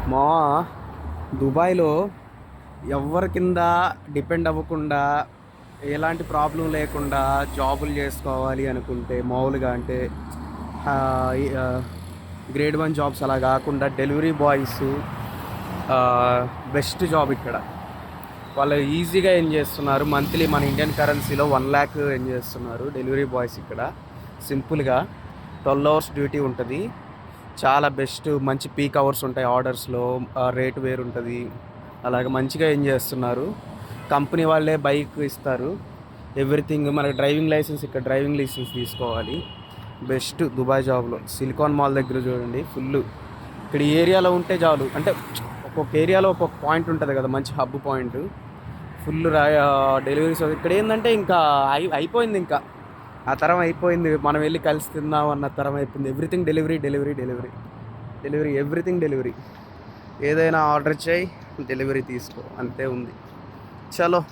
మా దుబాయ్లో ఎవరి కింద డిపెండ్ అవ్వకుండా ఎలాంటి ప్రాబ్లం లేకుండా జాబులు చేసుకోవాలి అనుకుంటే మామూలుగా అంటే ఆ, ఈ, ఆ, గ్రేడ్ 1 జాబ్స్ అలా కాకుండా డెలివరీ బాయ్స్ బెస్ట్ జాబ్ ఇక్కడ. వాళ్ళు ఈజీగా ఏం చేస్తున్నారు, మంత్లీ మన ఇండియన్ కరెన్సీలో 1 lakh ఏం చేస్తున్నారు డెలివరీ బాయ్స్ ఇక్కడ. సింపుల్గా 12 అవర్స్ డ్యూటీ ఉంటుంది. చాలా బెస్ట్, మంచి పీక్ అవర్స్ ఉంటాయి ఆర్డర్స్లో, రేటు వేరు ఉంటుంది. అలాగే మంచిగా ఏం చేస్తున్నారు. కంపెనీ వాళ్ళే బైక్ ఇస్తారు, ఎవ్రీథింగ్. మనకి డ్రైవింగ్ లైసెన్స్, ఇక్కడ డ్రైవింగ్ లైసెన్స్ తీసుకోవాలి. బెస్ట్ దుబాయ్ జాబ్లో సిలికాన్ మాల్ దగ్గర చూడండి ఫుల్. ఇక్కడ ఈ ఏరియాలో ఉంటే చాలు, అంటే ఒక్కొక్క ఏరియాలో ఒక్కొక్క పాయింట్ ఉంటుంది కదా, మంచి హబ్ పాయింట్. ఫుల్ డెలివరీస్ ఇక్కడ ఏంటంటే ఇంకా అయిపోయింది, ఇంకా ఆ తరం అయిపోయింది. మనం వెళ్ళి కలిసి తిందాం అన్న తరం అయిపోయింది. Everything delivery delivery delivery delivery, everything delivery. ఏదైనా ఆర్డర్ చేయి, డెలివరీ తీసుకో, అంతే ఉంది. చలో.